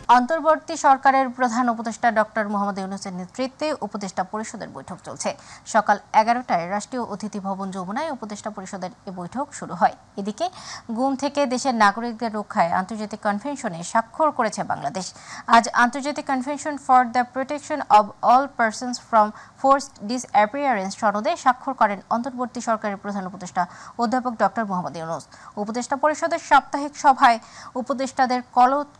অন্তর্বর্তী সরকারের প্রধান উপদেষ্টা ডক্টর মোহাম্মদ ইউনূসের নেতৃত্বে উপদেষ্টা পরিষদের বৈঠক চলছে। সকাল 11টায় রাষ্ট্রীয় অতিথি ভবন যমুনায় উপদেষ্টা পরিষদের এ বৈঠক শুরু হয়। এদিকে গুম থেকে দেশের নাগরিকদের রক্ষায় আন্তর্জাতিক কনভেনশনে স্বাক্ষর করেছে বাংলাদেশ। আজ আন্তর্জাতিক convention for the protection of all persons from forced disappearance সনদে স্বাক্ষর করেন অন্তর্বর্তী সরকারের প্রধান উপদেষ্টা অধ্যাপক ডক্টর মোহাম্মদ ইউনূস। উপদেষ্টা পরিষদের সাপ্তাহিক সভায় উপদেষ্টাদের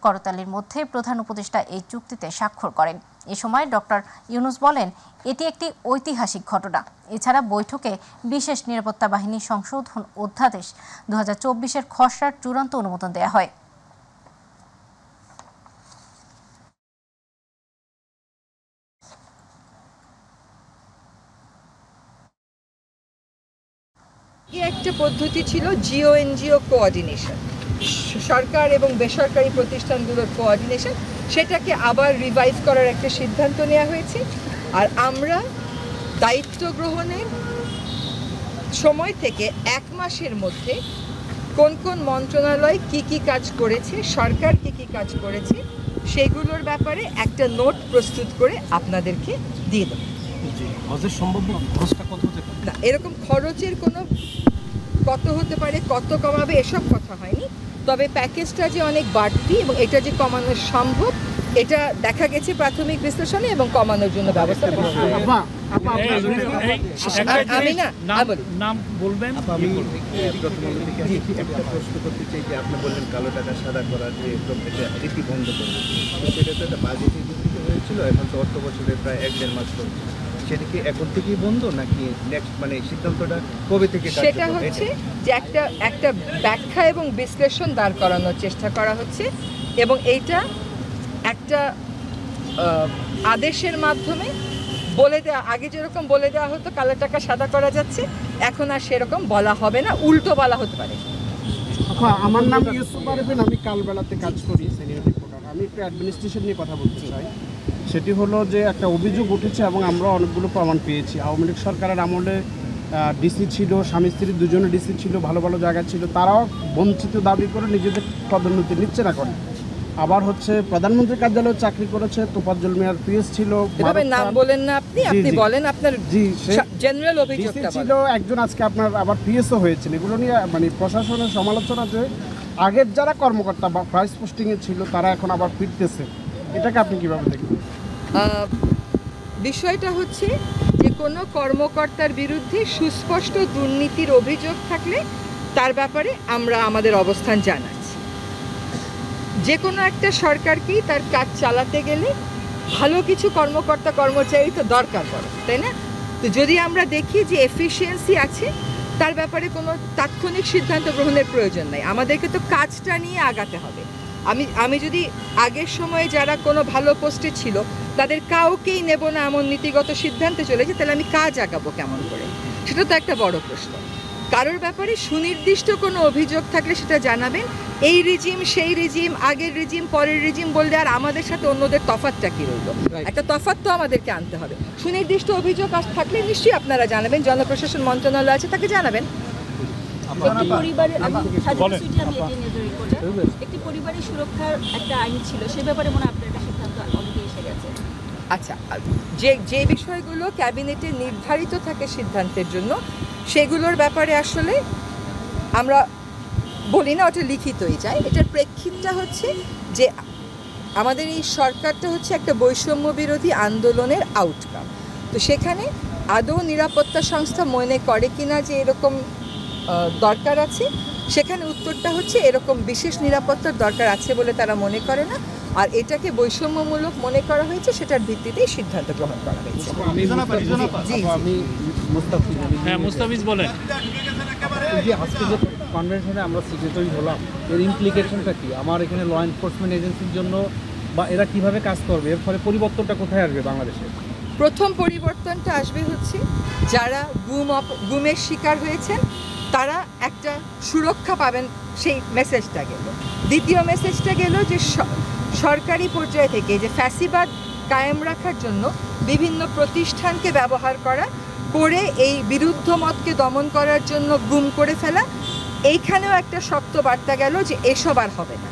করতালির মধ্যে প্রধান উপদেষ্টা এই চুক্তিতে স্বাক্ষর করেন। এ সময় ডক্টর ইউনূস বলেন, এটি একটি ঐতিহাসিক ঘটনা। এছাড়া বৈঠকে বিশেষ নিরাপত্তা বাহিনী সংশোধন অধ্যাদেশ 2024-এর খসড়ার চূড়ান্ত অনুমোদন দেওয়া হয়। একটা পদ্ধতি ছিল জিও এনজিও কোঅর্ডিনেশন, সরকার এবং বেসরকারি প্রতিষ্ঠানগুলোর কোঅর্ডিনেশন, সেটাকে আবার রিভাইভ করার একটা সিদ্ধান্ত নেওয়া হয়েছে। আর আমরা দায়িত্ব গ্রহণের সময় থেকে 1 মাসের মধ্যে কোন কোন মন্ত্রণালয় কি কি কাজ করেছে, সরকার কি কি কাজ করেছে, সেগুলোর ব্যাপারে একটা নোট প্রস্তুত করে আপনাদেরকে দিয়ে দেব। সম্ভাব্য খরচটা কত হতে পারে? না, এরকম খরচের কোনো কত হতে পারে, কত কমাবে, এসব কথা হয়নি। তবে প্যাকেজটা যে অনেক বাড়তি এবং এটা যে কমানো সম্ভব, এটা দেখা গেছে প্রাথমিক বিশ্লেষণে এবং কমানোর জন্য ব্যবস্থা করা হবে। আমি না নাম বলবেন। আমি একটা প্রশ্ন করতে চাই যে আপনি বললেন কালো টাকা সাদা করার যে রীতি ভঙ্গ করবে, তো সেটা তো একটা বাজেটে ভিত্তিতে হয়েছিল, এখন তো অর্থ বছরের প্রায় 1-1.5 মাস চলছে। সেটা কি এখন থেকেই বন্ধ নাকি নেক্সট মানে সিদ্ধান্তটা কবে থেকে? সেটা হচ্ছে যে একটা ব্যাখ্যা এবং বিশ্লেষণ দাঁড় করানোর চেষ্টা করা হচ্ছে এবং এইটা একটা আদেশের মাধ্যমে বলে দেওয়া, আগে যেরকম বলে দেওয়া হতো কালো টাকা সাদা করা যাচ্ছে, এখন আর সেরকম বলা হবে না, উল্টো বলা হতে পারে। আমার নাম ইউসুফ আরফিন, আমি কালবেলাতে কাজ করি, সিনিয়র রিপোর্টার। আমি একটু অ্যাডমিনিস্ট্রেশন নিয়ে কথা বলতে চাই। সেটি হলো যে একটা অভিযোগ উঠেছে এবং আমরা অনেকগুলো প্রমাণ পেয়েছি। আওয়ামী লীগ সরকারের আমলে ডিসি ছিল, স্বামী স্ত্রী দুজনে ডিসি ছিল, ভালো ভালো জায়গা ছিল, তারাও বঞ্চিত দাবি করে নিজেদের পদোন্নতি নিচ্ছে না করে। আবার হচ্ছে প্রধানমন্ত্রীর কার্যালয়ে চাকরি করেছে, তোফাজ্জল মিয়ার পিএস ছিল। এভাবে নাম বলেন না আপনি, আপনি বলেন আপনার জেনারেল অভিযোগটা ছিল। একজন আজকে আপনার আবার পিএসও হয়েছিল। এগুলো নিয়ে মানে প্রশাসনের সমালোচনা যে আগের যারা কর্মকর্তা বা ভাইস পোস্টিংয়ে ছিল তারা এখন আবার ফিরতেছে, এটাকে আপনি কিভাবে দেখবেন? বিষয়টা হচ্ছে যে কোনো কর্মকর্তার বিরুদ্ধে সুস্পষ্ট দুর্নীতির অভিযোগ থাকলে তার ব্যাপারে আমরা আমাদের অবস্থান জানাচ্ছি। যে কোনো একটা সরকারকেই তার কাজ চালাতে গেলে ভালো কিছু কর্মকর্তা কর্মচারী তো দরকার পড়ে, তাই না? তো যদি আমরা দেখি যে এফিসিয়েন্সি আছে, তার ব্যাপারে কোনো তাৎক্ষণিক সিদ্ধান্ত গ্রহণের প্রয়োজন নাই, আমাদেরকে তো কাজটা নিয়ে আগাতে হবে। আমি যদি আগের সময়ে যারা কোনো ভালো পোস্টে ছিল তাদের কাউকেই নেব না এমন নীতিগত সিদ্ধান্তে চলেছে, তাহলে আমি কাজ আগাবো কেমন করে? সেটা তো একটা বড় প্রশ্ন। কারোর ব্যাপারে সুনির্দিষ্ট কোনো অভিযোগ থাকলে সেটা জানাবেন। এই রিজিম, সেই রিজিম, আগের রিজিম, পরের রিজিম বললে আর আমাদের সাথে অন্যদের তফাৎটা কি রইল? একটা তফাৎ তো আমাদেরকে আনতে হবে। সুনির্দিষ্ট অভিযোগ থাকলে নিশ্চয়ই আপনারা জানাবেন, জনপ্রশাসন মন্ত্রণালয় আছে তাকে জানাবেন। একটি পরিবারের সুরক্ষার একটা আইন ছিল, সে ব্যাপারে মনে আপনার একটা সিদ্ধান্ত অলরেডি এসে গেছে। আচ্ছা, যে বিষয়গুলো ক্যাবিনেটে নির্ধারিত থাকে সিদ্ধান্তের জন্য, সেগুলোর ব্যাপারে আসলে আমরা বলি না, ওটা লিখিতই যায়। এটার প্রেক্ষিতটা হচ্ছে যে আমাদের এই সরকারটা হচ্ছে একটা বৈষম্য বিরোধী আন্দোলনের আউটকাম। তো সেখানে আদৌ নিরাপত্তা সংস্থা মনে করে কিনা যে এরকম দরকার আছে, সেখানে উত্তরটা হচ্ছে এরকম বিশেষ নিরাপত্তার দরকার আছে বলে তারা মনে করে না, আর এটাকে বৈষম্যমূলক মনে করা হয়েছে, সেটার ভিত্তিতেই সিদ্ধান্ত গ্রহণ করা হয়েছে। মুস্তাফিজ বলেন, যে আজকে যে কনভেনশনে আমরা সিগনেটারি হলাম, এর ইমপ্লিকেশনটা কি আমার এখানে ল এনফোর্সমেন্ট এজেন্সির জন্য, বা এরা কিভাবে কাজ করবে, এর ফলে পরিবর্তনটা কোথায় আসবে বাংলাদেশে? প্রথম পরিবর্তনটা আসবে হচ্ছে যারা গুমের শিকার হয়েছেন তারা একটা সুরক্ষা পাবেন, সেই মেসেজটা গেল। দ্বিতীয় মেসেজটা গেল যে সরকারি পর্যায় থেকে যে ফ্যাসিবাদ কায়েম রাখার জন্য বিভিন্ন প্রতিষ্ঠানকে ব্যবহার করে এই বিরুদ্ধ মতকে দমন করার জন্য গুম করে ফেলা, এইখানেও একটা শক্ত বার্তা গেল যে এসব আর হবে না।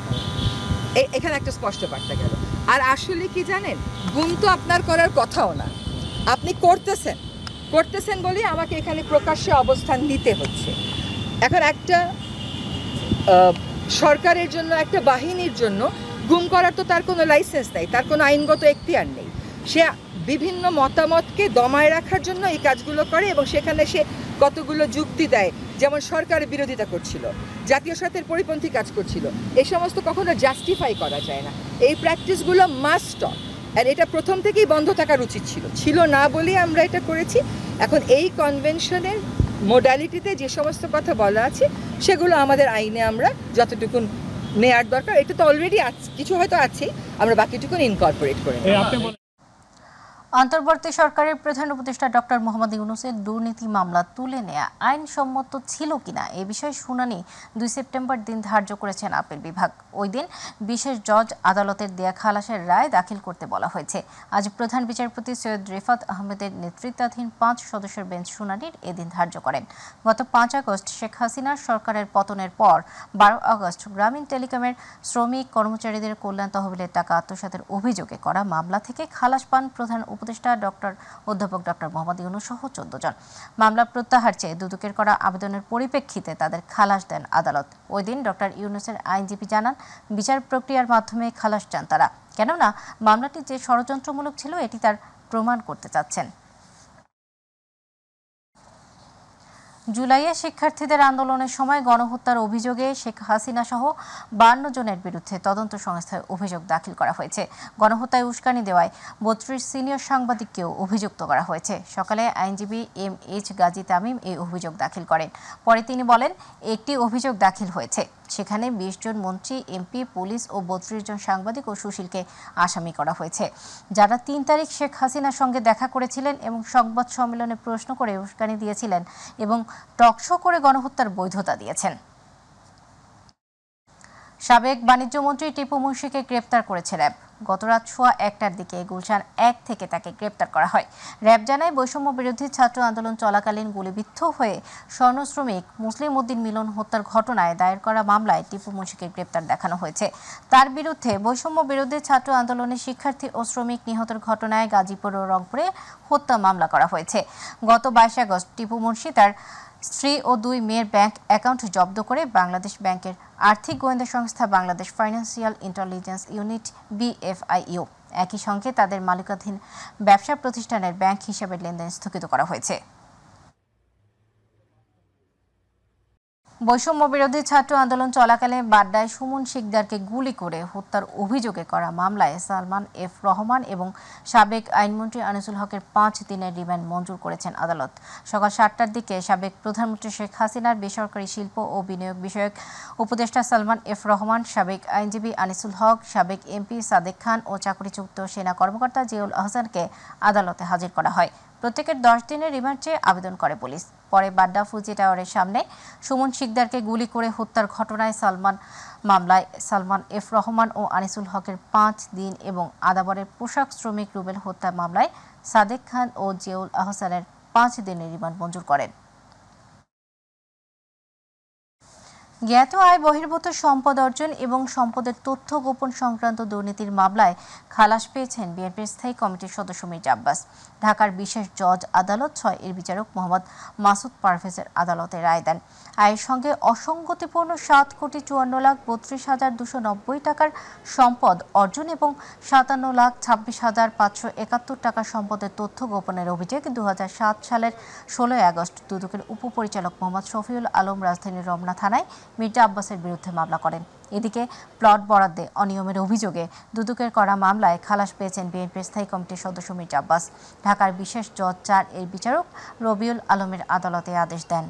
এখানে একটা স্পষ্ট বার্তা গেল। আর আসলে কি জানেন, গুম তো আপনার করার কথাও না, আপনি করতেছেন বলেই আমাকে এখানে প্রকাশ্যে অবস্থান নিতে হচ্ছে। এখন একটা সরকারের জন্য, একটা বাহিনীর জন্য গুম করার তো তার কোনো লাইসেন্স নেই, তার কোনো আইনগত এখতিয়ার নেই। সে বিভিন্ন মতামতকে দমায় রাখার জন্য এই কাজগুলো করে এবং সেখানে সে কতগুলো যুক্তি দেয়, যেমন সরকারের বিরোধিতা করছিল, জাতীয় স্বার্থের পরিপন্থী কাজ করছিল। এই সমস্ত কখনো জাস্টিফাই করা যায় না। এই প্র্যাকটিসগুলো মাস্ট স্টপ। আর এটা প্রথম থেকেই বন্ধ থাকার উচিত ছিল না বলেই আমরা এটা করেছি। এখন এই কনভেনশনের মোডালিটিতে যে সমস্ত কথা বলা আছে সেগুলো আমাদের আইনে আমরা যতটুকু নেয়ার দরকার, এটা তো অলরেডি আছে, কিছু হয়তো আছে, আমরা বাকিটুকুন ইনকর্পোরেট করে নেব। অন্তর্বর্তী সরকারের প্রধান উপদেষ্টা ডক্টর মোহাম্মদ ইউনূসের দুর্নীতি মামলা তুলে নেওয়া আইনসম্মত ছিল কিনা এ বিষয়ে শুনানি 2 সেপ্টেম্বর দিন ধার্য করেছেন আপিল বিভাগ। ওই দিন বিশেষ জজ আদালতের দেয়া খালাসের রায় দাখিল করতে বলা হয়েছে। আজ প্রধান বিচারপতি সৈয়দ রিফাত আহমেদের নেতৃত্বাধীন 5 সদস্যের বেঞ্চ শুনানির এদিন ধার্য করেন। গত 5 আগস্ট শেখ হাসিনার সরকারের পতনের পর 12 আগস্ট গ্রামীণ টেলিকমের শ্রমিক কর্মচারীদের কল্যাণ তহবিলের টাকা আত্মসাতের অভিযোগে করা মামলা থেকে খালাস পান প্রধান উপদেষ্টা অধ্যাপক ডক্টর মোহাম্মদ ইউনূস সহ 14 জন। মামলা প্রত্যাহার চেয়ে দুদকের করা আবেদনের পরিপ্রেক্ষিতে তাদের খালাস দেন আদালত। ওই দিন ডক্টর ইউনূসের আইনজীবী জানান, বিচার প্রক্রিয়ার মাধ্যমে খালাস চান তারা, কেননা মামলাটি যে ষড়যন্ত্রমূলক ছিল এটি তার প্রমাণ করতে চাচ্ছেন। জুলাইয়ে শিক্ষার্থীদের আন্দোলনের সময় গণহত্যার অভিযোগে শেখ হাসিনা সহ 52 জনের বিরুদ্ধে তদন্ত সংস্থায় অভিযোগ দাখিল করা হয়েছে। গণহত্যায় উস্কানি দেওয়ায় 32 সিনিয়র সাংবাদিককেও অভিযুক্ত করা হয়েছে। সকালে আইনজীবী MH গাজী তামিম এই অভিযোগ দাখিল করেন। পরে তিনি বলেন, একটি অভিযোগ দাখিল হয়েছে, সেখানে 20 জন মন্ত্রী, এমপি, পুলিশ ও 32 জন সাংবাদিক ও সুশীলকে আসামি করা হয়েছে, যারা 3 তারিখ শেখ হাসিনার সঙ্গে দেখা করেছিলেন এবং সংবাদ সম্মেলনে প্রশ্ন করে উস্কানি দিয়েছিলেন এবং টকশো করে গণহত্যার বৈধতা দিয়েছেন। সাবেক বাণিজ্য মন্ত্রী টিপু মুন্সিকে গ্রেপ্তার করেছে র্যাব। গতরাত 1:15টার দিকে গুলশান 1 থেকে তাকে গ্রেপ্তার করা হয়। র্যাব জানায়, বৈষম্য বিরোধী ছাত্র আন্দোলন চলাকালীন গুলিবিদ্ধ হয়ে স্বর্ণ শ্রমিক মুসলিম উদ্দিন মিলন হত্যার ঘটনায় দায়ের করা মামলায় টিপু মুন্সিকে গ্রেপ্তার দেখানো হয়েছে। তার বিরুদ্ধে বৈষম্য বিরোধী ছাত্র আন্দোলনে শিক্ষার্থী ও শ্রমিক নিহতের ঘটনায় গাজীপুর ও রংপুরে হত্যা মামলা করা হয়েছে। গত 22 আগস্ট টিপু মুন্সি তার স্ত্রী ও 2 মেয়ের ব্যাংক অ্যাকাউন্ট জব্দ করে বাংলাদেশ ব্যাংকের আর্থিক গোয়েন্দা সংস্থা Bangladesh financial intelligence unit BFIU একই সঙ্গে তাদের মালিকাধীন ব্যবসা প্রতিষ্ঠানের ব্যাংক হিসাবে লেনদেন স্থগিত করা হয়েছে। বৈষম্য বিরোধী ছাত্র আন্দোলন চলাকালে বাড্ডায় সুমন শিকদারকে গুলি করে হত্যার অভিযোগে করা মামলায় সালমান F রহমান এবং সাবেক আইনমন্ত্রী আনিসুল হকের 5 দিনের রিমান্ড মঞ্জুর করেছেন আদালত। সকাল 7টার দিকে সাবেক প্রধানমন্ত্রী শেখ হাসিনার বেসরকারি শিল্প ও বিনিয়োগ বিষয়ক উপদেষ্টা সালমান F রহমান, সাবেক আইনজীবী আনিসুল হক, সাবেক এমপি সাদেক খান ও চাকরিচ্যুত সেনা কর্মকর্তা জিয়াউল আহসানকে আদালতে হাজির করা হয়। প্রত্যেকের 10 দিনের রিমান্ড চেয়ে আবেদন করে পুলিশ। পরে বাড্ডা ফুজি টাওয়ারের সামনে সুমন শিকদারকে গুলি করে হত্যার ঘটনায় মামলায় সালমান F রহমান ও আনিসুল হকের 5 দিন এবং আদাবরের পোশাক শ্রমিক রুবেল হত্যা মামলায় সাদেক খান ও জিয়াউল আহসানের 5 দিনের রিমান্ড মঞ্জুর করেন। জ্ঞাত আয় বহির্ভূত সম্পদ অর্জন এবং সম্পদের তথ্য গোপন সংক্রান্ত দুর্নীতির মামলায় খালাস পেয়েছেন বিএনপির স্থায়ী কমিটির সদস্য মির্জা আব্বাস। ঢাকার বিশেষ জজ আদালত 6 এর বিচারক মোহাম্মদ মাসুদ পারভেজের আদালতে রায় দেন। আয়ের সঙ্গে অসঙ্গতিপূর্ণ 7,54,3290 টাকার সম্পদ অর্জন এবং 57,26,571 টাকার সম্পদের তথ্য গোপনের অভিযোগে 2007 সালের 16 আগস্ট দুদকের উপপরিচালক মোহাম্মদ শফিউল আলম রাজধানীর রমনা থানায় মির্জা আব্বাসের বিরুদ্ধে মামলা করেন। এদিকে প্লট বরাদ্দে অনিয়মের অভিযোগে দুদকের করা মামলায় খালাস পেয়েছেন বিএনপির স্থায়ী কমিটির সদস্য মির্জা আব্বাস। ঢাকার বিশেষ জজ 4 এর বিচারক রবিউল আলমের আদালতে আদেশ দেন।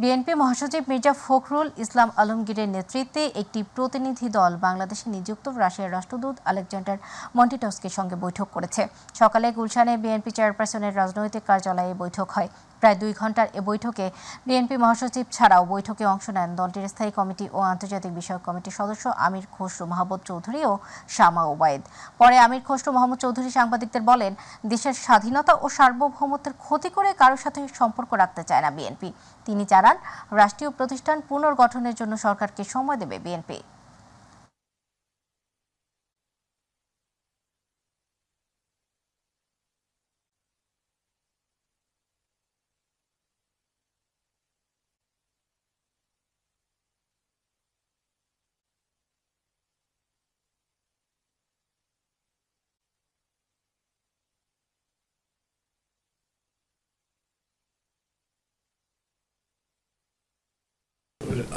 বিএনপি মহাসচিব মির্জা ফখরুল ইসলাম আলমগীরের নেতৃত্বে একটি প্রতিনিধি দল বাংলাদেশে নিযুক্ত রাশিয়ার রাষ্ট্রদূত আলেকজান্ডার মন্টিটস্কির সঙ্গে বৈঠক করেছে। সকালে গুলশানে বিএনপি চেয়ারপারসনের রাজনৈতিক কার্যালয়ে বৈঠক হয়। প্রায় 2 ঘন্টার এ বৈঠকে বিএনপি মহাসচিব ছাড়াও বৈঠকে অংশ নেন দলটির স্থায়ী কমিটি ও আন্তর্জাতিক বিষয়ক কমিটির সদস্য আমির খসরু মাহমুদ চৌধুরী ও শামা ওবায়েদ। পরে আমির খসরু মাহমুদ চৌধুরী সাংবাদিকদের বলেন, দেশের স্বাধীনতা ও সার্বভৌমত্বের ক্ষতি করে কারোর সাথে সম্পর্ক রাখতে চায় না বিএনপি। তিনি জানান, রাষ্ট্রীয় প্রতিষ্ঠান পুনর্গঠনের জন্য সরকারকে সময় দেবে বিএনপি।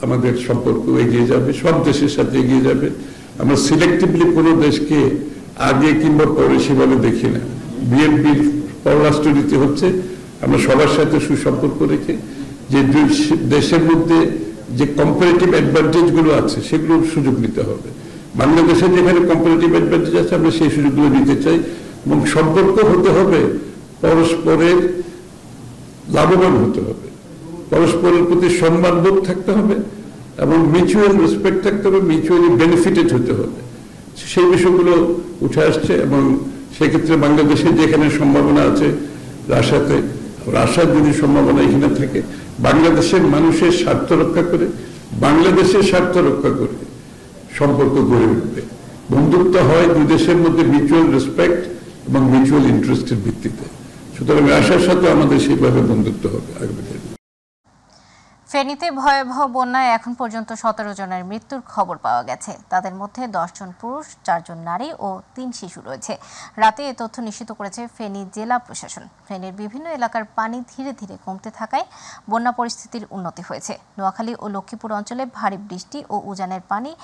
আমাদের সম্পর্ক এগিয়ে যাবে, সব দেশের সাথে এগিয়ে যাবে। আমরা সিলেক্টিভলি কোনো দেশকে আগে কিংবা পরে সেভাবে দেখি না। বিএনপির পররাষ্ট্রনীতি হচ্ছে আমরা সবার সাথে সুসম্পর্ক রেখে যে দেশের মধ্যে যে কম্পারেটিভ অ্যাডভান্টেজ গুলো আছে সেগুলোর সুযোগ নিতে হবে। বাংলাদেশের যেখানে কম্পারেটিভ অ্যাডভান্টেজ আছে আমরা সেই সুযোগগুলো নিতে চাই এবং সম্পর্ক হতে হবে পরস্পরের লাভবান হতে হবে, পরস্পরের প্রতি সম্মানবোধ থাকতে হবে এবং মিউচুয়াল রেসপেক্ট থাকতে হবে, মিউচুয়ালি বেনিফিটেড হতে হবে। সেই বিষয়গুলো উঠে আসছে এবং সেক্ষেত্রে বাংলাদেশের যেখানে সম্ভাবনা আছে রাশার যদি সম্ভাবনা এখানে থাকে, বাংলাদেশের মানুষের স্বার্থ রক্ষা করে, বাংলাদেশের স্বার্থ রক্ষা করে সম্পর্ক গড়ে উঠবে। বন্ধুত্ব হয় দুই দেশের মধ্যে মিউচুয়াল রেসপেক্ট এবং মিউচুয়াল ইন্টারেস্টের ভিত্তিতে। সুতরাং রাশার সাথে আমাদের সেইভাবে বন্ধুত্ব হবে আগামী দিনে। ফেনীতে ভয়াবহ বন্যায় এখন পর্যন্ত 17 জনের মৃত্যুর খবর পাওয়া গেছে। তাদের মধ্যে 10 জন পুরুষ, 4 জন নারী ও 3 শিশু রয়েছে। রাতে এ তথ্য নিশ্চিত করেছে ফেনী জেলা প্রশাসন। ফেনীর বিভিন্ন এলাকার পানি ধীরে ধীরে কমতে থাকায় বন্যা পরিস্থিতির উন্নতি হয়েছে। নোয়াখালী ও লক্ষ্মীপুর অঞ্চলে ভারী বৃষ্টি ও উজানের পানির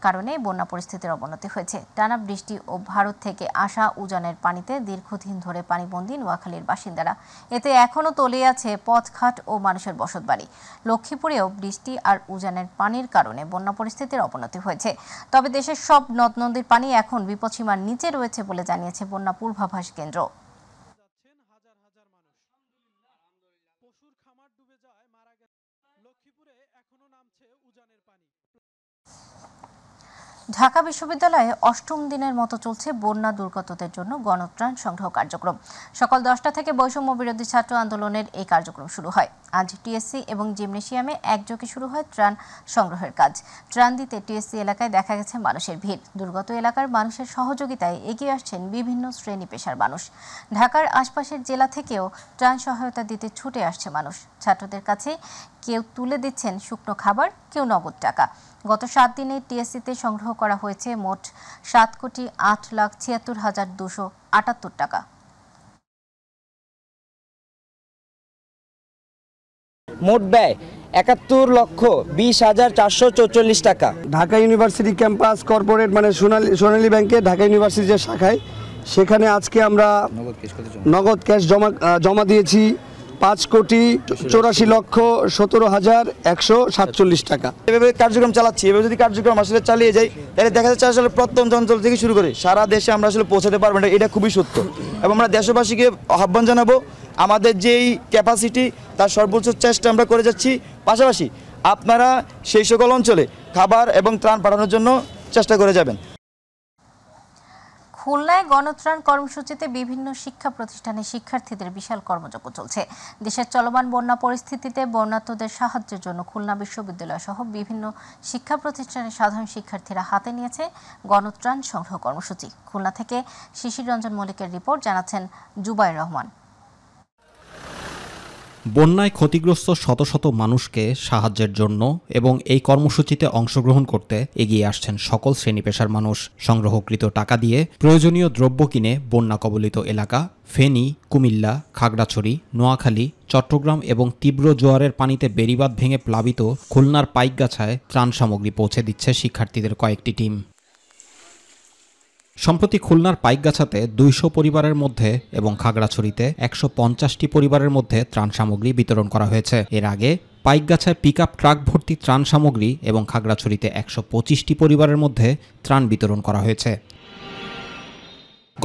কারণে বন্যা পরিস্থিতির অবনতি হয়েছে। টানা বৃষ্টি ও ভারত থেকে আসা উজানের পানিতে দীর্ঘদিন ধরে পানিবন্দী নোয়াখালীর বাসিন্দারা। এতে এখনও তলিয়ে আছে পথঘাট ও মানুষের বসতবাড়ি। লক্ষ্মীপুরেও বৃষ্টি আর উজানের পানির কারণে বন্যা পরিস্থিতির অবনতি হয়েছে। তবে দেশের সব নদ নদীর পানি এখন বিপদসীমার নিচে রয়েছে বলে জানিয়েছে বন্যা পূর্বাভাস কেন্দ্র। ঢাকা বিশ্ববিদ্যালয়ে 8ম দিনের মতো চলছে বন্যা দুর্গতদের জন্য গণত্রাণ সংগ্রহ কার্যক্রম। সকাল 10টা থেকে বৈষম্য বিরোধী ছাত্র আন্দোলনের এই কার্যক্রম শুরু হয়। আজ টিএসসি এবং জিমনেশিয়ামে একযোগে শুরু হয় ত্রাণ সংগ্রহের কাজ। ত্রাণ দিতে টিএসসি এলাকায় দেখা গেছে মানুষের ভিড়। দুর্গত এলাকার মানুষের সহযোগিতায় এগিয়ে আসছেন বিভিন্ন শ্রেণী পেশার মানুষ। ঢাকার আশপাশের জেলা থেকেও ত্রাণ সহায়তা দিতে ছুটে আসছে মানুষ। ছাত্রদের কাছে কেউ তুলে দিচ্ছেন শুকনো খাবার, কেউ নগদ টাকা। গত 7 দিনে টিএসসিতে সংগ্রহ করা হয়েছে মোট 7,08,76,278 টাকা। মোট ব্যয় 71,20,444 টাকা। ঢাকা ইউনিভার্সিটি ক্যাম্পাস কর্পোরেট মানে সোনালী ব্যাংকে ঢাকা ইউনিভার্সিটি যে শাখায়, সেখানে আজকে আমরা নগদ ক্যাশ জমা দিয়েছি 5,84,17,147 টাকা। এভাবে কার্যক্রম চালাচ্ছি। এভাবে যদি কার্যক্রম আসলে চালিয়ে যাই তাহলে দেখা যাচ্ছে আসলে প্রত্যন্ত অঞ্চল থেকে শুরু করে সারা দেশে আমরা আসলে পৌঁছাতে পারবো না, এটা খুবই সত্য। এবং আমরা দেশবাসীকে আহ্বান জানাবো, আমাদের যেই ক্যাপাসিটি তার সর্বোচ্চ চেষ্টা আমরা করে যাচ্ছি। পাশাপাশি আপনারা সেই সকল অঞ্চলে খাবার এবং ত্রাণ পাঠানোর জন্য চেষ্টা করে যাবেন। খুলনায় গণত্রাণ কর্মসূচিতে বিভিন্ন শিক্ষা প্রতিষ্ঠানের শিক্ষার্থীদের বিশাল কর্মযজ্ঞ চলছে। দেশের চলমান বন্যা পরিস্থিতিতে বন্যার্তদের সাহায্যের জন্য খুলনা বিশ্ববিদ্যালয় সহ বিভিন্ন শিক্ষা প্রতিষ্ঠানের সাধারণ শিক্ষার্থীরা হাতে নিয়েছে গণত্রাণ সংগ্রহ কর্মসূচি। খুলনা থেকে শিশির রঞ্জন মল্লিকের রিপোর্ট, জানাচ্ছেন জুবাইর রহমান। বন্যায় ক্ষতিগ্রস্ত শত শত মানুষকে সাহায্যের জন্য এবং এই কর্মসূচিতে অংশগ্রহণ করতে এগিয়ে আসছেন সকল শ্রেণী পেশার মানুষ। সংগ্রহকৃত টাকা দিয়ে প্রয়োজনীয় দ্রব্য কিনে বন্যা কবলিত এলাকা ফেনী, কুমিল্লা, খাগড়াছড়ি, নোয়াখালী, চট্টগ্রাম এবং তীব্র জোয়ারের পানিতে বেড়িবাঁধ ভেঙে প্লাবিত খুলনার পাইকগাছায় ত্রাণ সামগ্রী পৌঁছে দিচ্ছে শিক্ষার্থীদের কয়েকটি টিম। সম্প্রতি খুলনার পাইকগাছাতে 200 পরিবারের মধ্যে এবং খাগড়াছড়িতে 150টি পরিবারের মধ্যে ত্রাণ সামগ্রী বিতরণ করা হয়েছে। এর আগে পাইকগাছায় পিকআপ ট্রাক ভর্তি ত্রাণ সামগ্রী এবং খাগড়াছড়িতে 125টি পরিবারের মধ্যে ত্রাণ বিতরণ করা হয়েছে।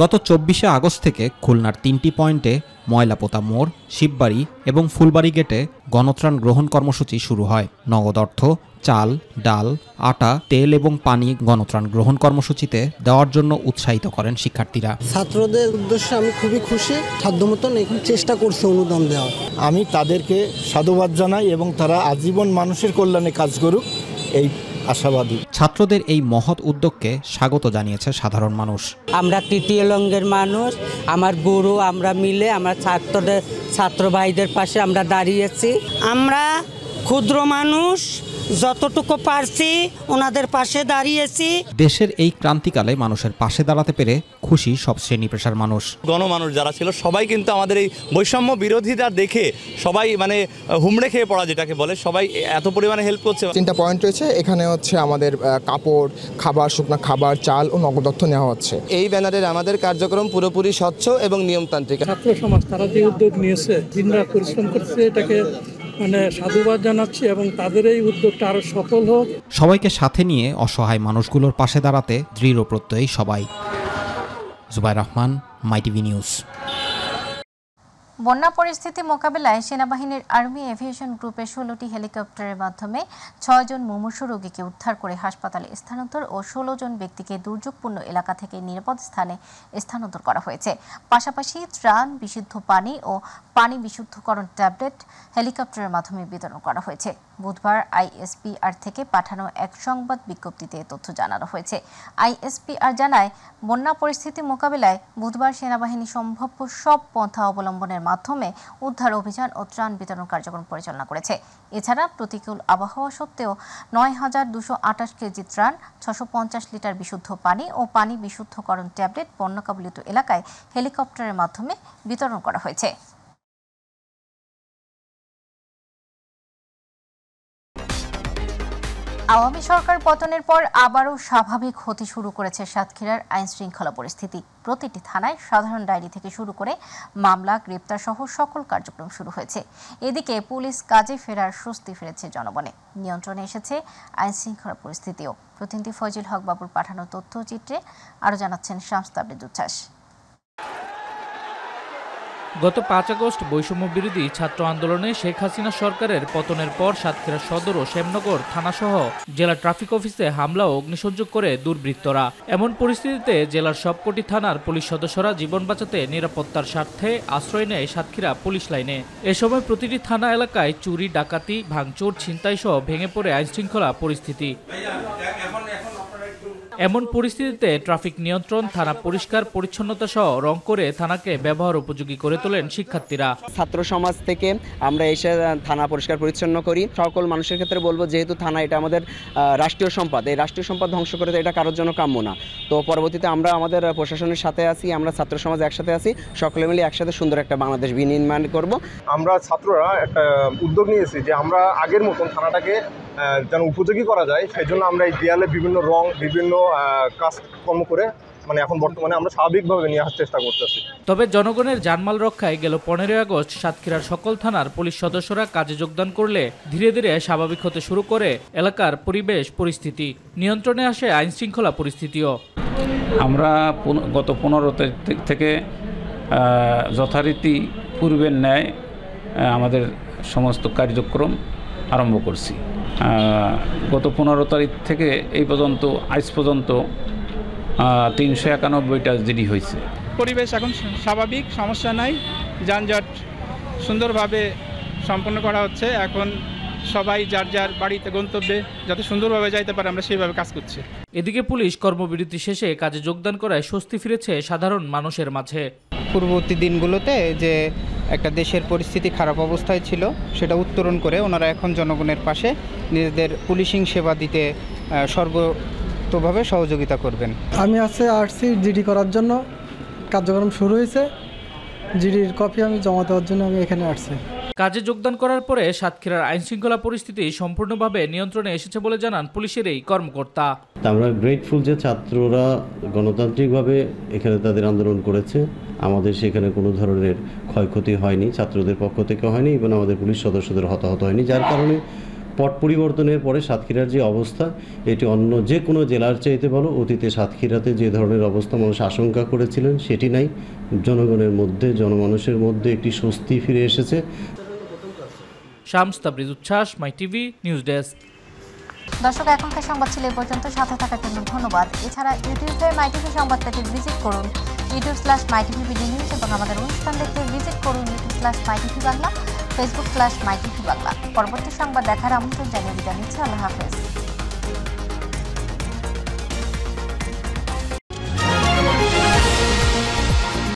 গত 24শে আগস্ট থেকে খুলনার 3টি পয়েন্টে ময়লাপোতা মোড়, শিববাড়ি এবং ফুলবাড়ি গেটে গণত্রাণ গ্রহণ কর্মসূচি শুরু হয়। নগদ অর্থ, চাল, ডাল, আটা, তেল এবং পানি গণত্রাণ গ্রহণ কর্মসূচিতে দেওয়ার জন্য উৎসাহিত করেন শিক্ষার্থীরা। ছাত্রদের উদ্দেশ্যে আমি খুবই খুশি, সাধ্যমতন এখন চেষ্টা করছে অনুদান দেওয়ার। আমি তাদেরকে সাধুবাদ জানাই এবং তারা আজীবন মানুষের কল্যাণে কাজ করুক এই আশাবাদী। ছাত্রদের এই মহৎ উদ্যোগকে স্বাগত জানিয়েছে সাধারণ মানুষ। আমরা তৃতীয় লঙ্গের মানুষ, আমার গুরু, আমরা মিলে আমরা ছাত্র ভাইদের পাশে আমরা দাঁড়িয়েছি। আমরা ক্ষুদ্র মানুষ, যতটুকু পারছি ওনাদের পাশে দাঁড়িয়েছি। দেশের এই ক্রান্তিকালে মানুষের পাশে দাঁড়াতে পেরে খুশি সব শ্রেণী পেশার মানুষ। গণমানুষ যারা ছিল সবাই কিন্তু আমাদের এই বৈষম্য বিরোধিতা দেখে সবাই মানে হুমড়ে খেয়ে পড়া যেটাকে বলে, সবাই এত পরিমাণে হেল্প করছে। 3টা পয়েন্ট রয়েছে এখানে, হচ্ছে আমাদের কাপড়, খাবার, শুকনো খাবার, চাল ও নগদ অর্থ নেওয়া হচ্ছে। এই ব্যানারের আমাদের কার্যক্রম পুরোপুরি স্বচ্ছ এবং নিয়মতান্ত্রিক। ছাত্র সমাজ তারা যে উদ্যোগ নিয়েছে, দিনরাত পরিশ্রম করছে, এটাকে সাধুবাদ জানাচ্ছি এবং তাদের এই উদ্যোগটা আরো সফল হোক। সবাইকে সাথে নিয়ে অসহায় মানুষগুলোর পাশে দাঁড়াতে দৃঢ় প্রত্যয়ী সবাই। Zubair Rahman, my TV news. বন্যা পরিস্থিতি মোকাবেলায় সেনাবাহিনীর আর্মি এভিয়েশন গ্রুপের 16টি হেলিকপ্টারের মাধ্যমে 6 জন মুমূর্ষু রোগীকে উদ্ধার করে হাসপাতালে স্থানান্তর ও 16 জন ব্যক্তিকে দুর্যোগপূর্ণ এলাকা থেকে নিরাপদ স্থানে স্থানান্তর করা হয়েছে। পাশাপাশি ত্রাণ, বিশুদ্ধ পানি ও পানি বিশুদ্ধকরণ ট্যাবলেট হেলিকপ্টারের মাধ্যমে বিতরণ করা হয়েছে। বুধবার আইএসপিআর থেকে পাঠানো এক সংবাদ বিজ্ঞপ্তিতে তথ্য জানানো হয়েছে। আইএসপিআর জানায়, বন্যা পরিস্থিতি মোকাবেলায় বুধবার সেনাবাহিনী সম্ভাব্য সব পন্থা অবলম্বনের মাধ্যমে উদ্ধার অভিযান ও ত্রাণ বিতরণ কার্যক্রম পরিচালনা করেছে। এছাড়া প্রতিকূল আবহাওয়া সত্ত্বেও 9228 কেজি ত্রাণ, 650 লিটার বিশুদ্ধ পানি ও পানি বিশুদ্ধকরণ ট্যাবলেট বন্যা কবলিত এলাকায় হেলিকপ্টারের মাধ্যমে বিতরণ করা হয়েছে। আওয়ামী সরকার পতনের পর আবারও স্বাভাবিক হতে শুরু করেছে সাতক্ষীরার আইনশৃঙ্খলা পরিস্থিতি। প্রতিটি থানায় সাধারণ ডায়েরি থেকে শুরু করে মামলা, গ্রেপ্তার সহ সকল কার্যক্রম শুরু হয়েছে। এদিকে পুলিশ কাজে ফেরার স্বস্তি ফিরেছে জনমনে। নিয়ন্ত্রণে এসেছে আইনশৃঙ্খলা পরিস্থিতিও। প্রতিনিধি ফয়জুল হক বাবুর পাঠানো তথ্যচিত্রে আরও জানাচ্ছেন শামস তাবরিদ উচ্ছ্বাস। গত 5 আগস্ট বৈষম্য বিরোধী ছাত্র আন্দোলনে শেখ হাসিনা সরকারের পতনের পর সাতক্ষীরা সদর ও শ্যামনগর থানাসহ জেলা ট্রাফিক অফিসে হামলা ও অগ্নিসংযোগ করে দুর্বৃত্তরা। এমন পরিস্থিতিতে জেলার সবকটি থানার পুলিশ সদস্যরা জীবন বাঁচাতে নিরাপত্তার স্বার্থে আশ্রয় নেয় সাতক্ষীরা পুলিশ লাইনে। এ সময় প্রতিটি থানা এলাকায় চুরি, ডাকাতি, ভাঙচুর, ছিনতাই সহ ভেঙে পড়ে আইনশৃঙ্খলা পরিস্থিতি। এমন পরিস্থিতিতে ট্রাফিক নিয়ন্ত্রণ, থানা পরিষ্কার পরিচ্ছন্নতা সহ রং করে থানাকে ব্যবহার উপযোগী করে তোলেন শিক্ষার্থীরা। ছাত্র সমাজ থেকে আমরা এসে থানা পরিষ্কার পরিচ্ছন্ন করি। সকল মানুষের ক্ষেত্রে বলবো, যেহেতু থানা এটা আমাদের রাষ্ট্রীয় সম্পদ, এই রাষ্ট্রীয় সম্পদ ধ্বংস করে এটা কারোর জন্য কাম্য না। তো পরবর্তীতে আমরা আমাদের প্রশাসনের সাথে আছি, আমরা ছাত্র সমাজ একসাথে আছি, সকলে মিলে একসাথে সুন্দর একটা বাংলাদেশ বিনির্মাণ করব। আমরা ছাত্ররা একটা উদ্যোগ নিয়েছি যে আমরা আগের মতন থানাটাকে যেন উপযোগী করা যায়, সেই জন্য আমরা এই দেয়ালে বিভিন্ন রং, বিভিন্ন কাজকর্ম করে এখন বর্তমানে আমরা স্বাভাবিকভাবে নিয়ে আসার চেষ্টা করতেছি। তবে জনগণের জানমাল রক্ষায় গেল 15 আগস্ট সাতক্ষীরার সকল থানার পুলিশ সদস্যরা কাজে যোগদান করলে ধীরে ধীরে স্বাভাবিক হতে শুরু করে এলাকার পরিবেশ পরিস্থিতি। নিয়ন্ত্রণে আসে আইনশৃঙ্খলা পরিস্থিতিও। আমরা গত 15 থেকে যথারীতি পূর্বের ন্যায় আমাদের সমস্ত কার্যক্রম আরম্ভ করছি। গত 15 তারিখ থেকে এই পর্যন্ত আজ পর্যন্ত 391টা জিডি হয়েছে। পরিবেশ এখন স্বাভাবিক, সমস্যা নাই, যানজট সুন্দরভাবে সম্পন্ন করা হচ্ছে। এখন সবাই যার যার বাড়িতে গন্তব্যে যাতে সুন্দরভাবে যাইতে পারে আমরা সেইভাবে কাজ করছি। এদিকে পুলিশ কর্মবিরতি শেষে কাজে যোগদান করায় স্বস্তি ফিরেছে সাধারণ মানুষের মাঝে। পূর্ববর্তী দিনগুলোতে যে একটা দেশের পরিস্থিতি খারাপ অবস্থায় ছিল, সেটা উত্তরণ করে ওনারা এখন জনগণের পাশে নিজেদের পুলিশিং সেবা দিতে সর্বতোভাবে সহযোগিতা করবেন। আমি আসছি জিডি করার জন্য, কার্যক্রম শুরু হয়েছে। জিডির কপি আমি জমা দেওয়ার জন্য আমি এখানে আসছি। কাজে যোগদান করার পরে সাতক্ষীরার আইনশৃঙ্খলা পরিস্থিতি সম্পূর্ণভাবে নিয়ন্ত্রণে এসেছে বলে জানান পুলিশের এই কর্মকর্তা। আমরা গ্রেটফুল যে ছাত্ররা গণতান্ত্রিকভাবে এখানে তাদের আন্দোলন করেছে। আমাদের সেখানে কোনো ধরনের ক্ষয়ক্ষতি হয়নি, ছাত্রদের পক্ষ থেকে হয়নি এবং আমাদের পুলিশ সদস্যদের হতাহত হয়নি, যার কারণে পট পরিবর্তনের পরে সাতক্ষীরার যে অবস্থা এটি অন্য যে কোনো জেলার চাইতে ভালো। অতীতে সাতক্ষীরাতে যে ধরনের অবস্থা মানুষ আশঙ্কা করেছিলেন সেটি নাই। জনগণের মধ্যে জনমানুষের মধ্যে একটি স্বস্তি ফিরে এসেছে। শামস তাবরিজ উচ্ছ্বাস, মাই টিভি নিউজ ডেস্ক। দর্শক, এখনকার সংবাদ ছিল এই পর্যন্ত। সাথে থাকার জন্য ধন্যবাদ। এছাড়া ইউটিউবে মাই টিভি সংবাদ পেতে ভিজিট করুন youtube/mytvbdnews এবং আমাদের অনুষ্ঠান দেখতে ভিজিট করুন youtube/mytvবাংলা, facebook/mytvবাংলা। পরবর্তী সংবাদ দেখার আমন্ত্রণ জানিয়ে বিদায় নিচ্ছি। আল্লাহ হাফেজ।